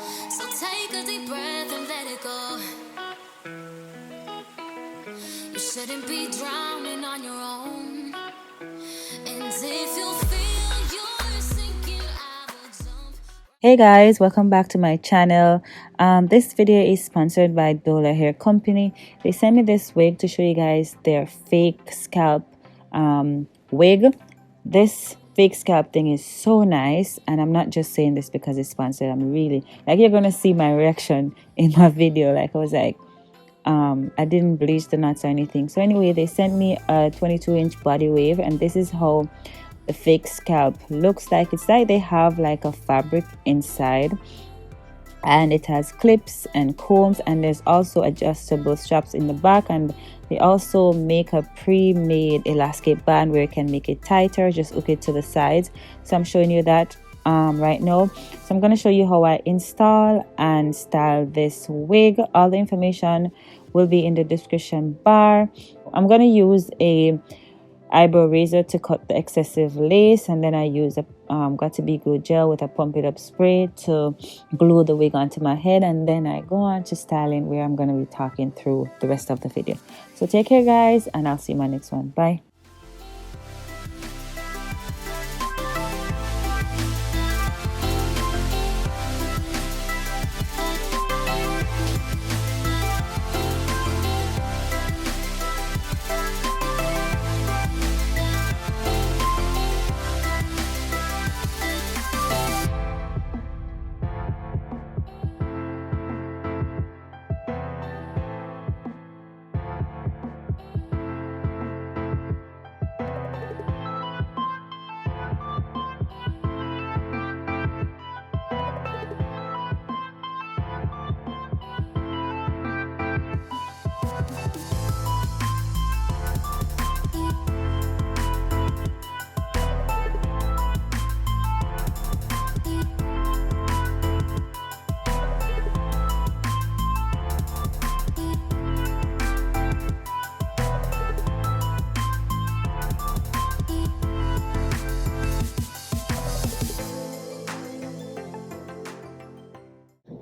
So take a deep breath and let it go. You shouldn't be drowning on your own. And if you feel you're sinking, I will jump. Hey guys, welcome back to my channel. This video is sponsored by DOLA Hair Company. They sent me this wig to show you guys their fake scalp wig. This fake scalp thing is so nice, and I'm not just saying this because it's sponsored. I'm really like, you're gonna see my reaction in my video. Like, I was like, I didn't bleach the knots or anything. So anyway, they sent me a 22-inch body wave, and this is how the fake scalp looks like. It's like they have like a fabric inside, and it has clips and combs, and there's also adjustable straps in the back, and they also make a pre-made elastic band where you can make it tighter, just hook it to the sides. So I'm showing you that right now. So I'm going to show you how I install and style this wig. All the information will be in the description bar. I'm going to use a eyebrow razor to cut the excessive lace, and then I use a got to be glue gel with a pump it up spray to glue the wig onto my head, and then I go on to styling, where I'm going to be talking through the rest of the video. So take care guys, and I'll see you in my next one. Bye.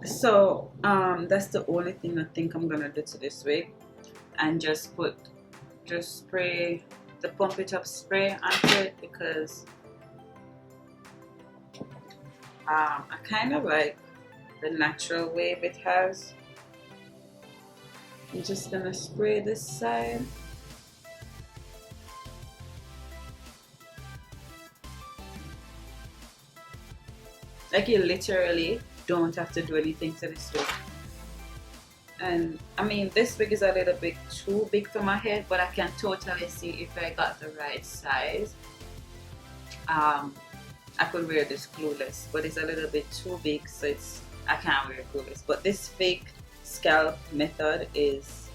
So that's the only thing I think I'm gonna do to this wig, and just spray the pump it up spray onto it, because I kind of like the natural wave it has. I'm just gonna spray this side. Like, you literally don't have to do anything to this wig. And I mean, this wig is a little bit too big for my head, but I can totally see if I got the right size, I could wear this clueless, but it's a little bit too big, so I can't wear it clueless. But this fake scalp method is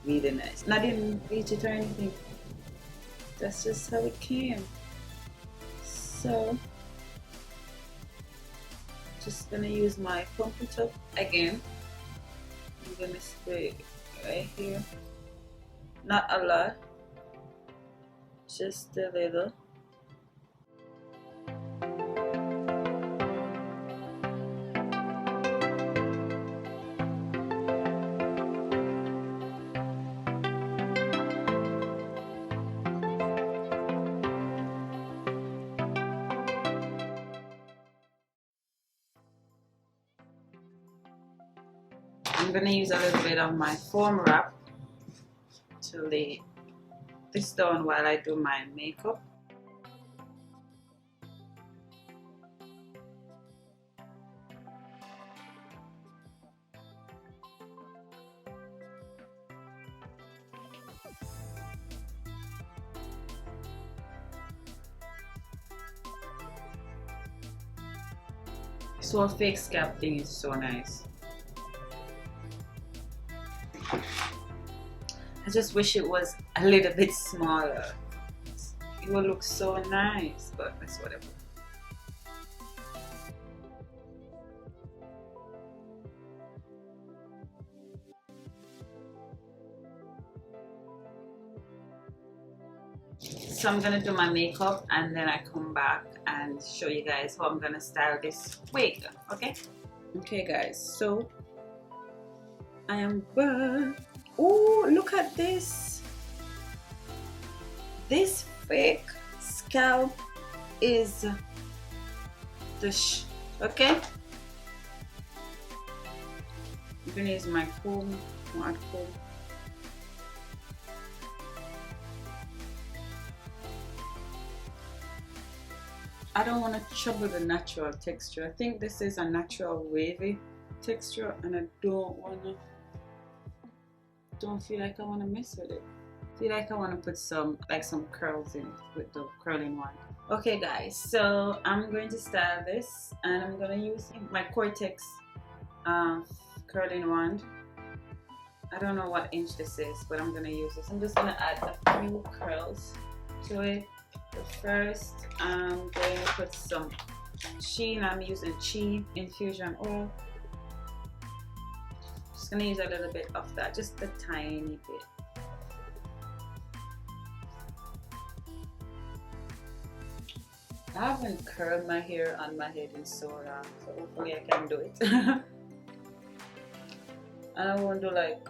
really nice. Not even bleach it or anything, that's just how it came. So just gonna use my pump it up again. I'm gonna spray right here, not a lot, just a little. I'm gonna use a little bit of my foam wrap to lay this down while I do my makeup. So a fake scalp thing is so nice. I just wish it was a little bit smaller. It would look so nice, but that's whatever. So I'm gonna do my makeup, and then I come back and show you guys how I'm gonna style this wig, okay? Okay guys, so I am back. Oh, look at this. This fake scalp is the okay. I'm gonna use my comb, smart comb. I don't want to trouble the natural texture. I think this is a natural wavy texture, and I don't feel like I want to mess with it. I feel like I want to put some curls in it with the curling wand. Okay guys, so I'm going to style this, and I'm going to use my Cortex curling wand. I don't know what inch this is, but I'm going to use this. I'm just going to add a few curls to it. But first, I'm going to put some sheen. I'm using Chi infusion oil. Just going to use a little bit of that, just a tiny bit. I haven't curled my hair on my head in so long, so hopefully I can do it. And I won't do like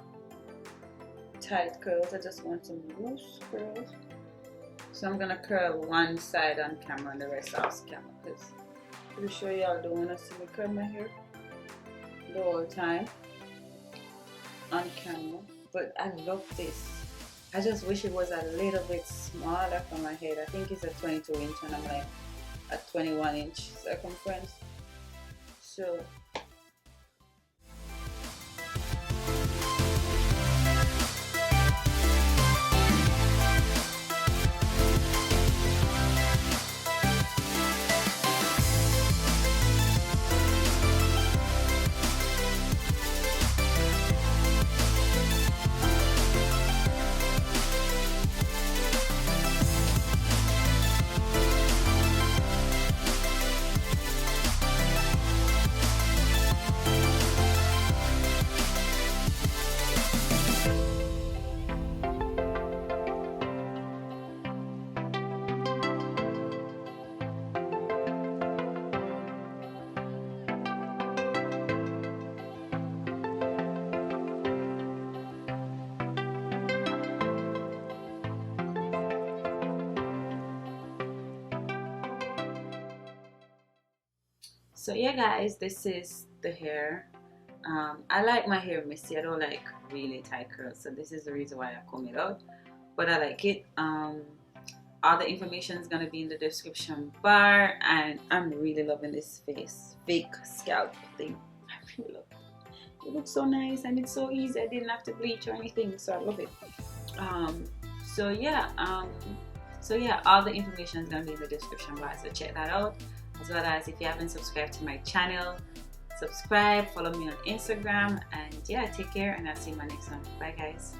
tight curls, I just want some loose curls. So I'm gonna curl one side on camera and the rest off camera, because I'm pretty sure y'all don't wanna see me curl my hair the whole time on camera. But I love this. I just wish it was a little bit smaller for my head. I think it's a 22 inch and I'm like a 21 inch circumference. So So yeah guys, this is the hair. I like my hair messy. I don't like really tight curls, so this is the reason why I comb it out, but I like it. All the information is going to be in the description bar, and I'm really loving this fake scalp thing. I really love it. It looks so nice and it's so easy. I didn't have to bleach or anything, so I love it. So yeah, all the information is going to be in the description bar, so check that out. As well as, if you haven't subscribed to my channel, subscribe, follow me on Instagram, and yeah, take care, and I'll see you in my next one. Bye guys.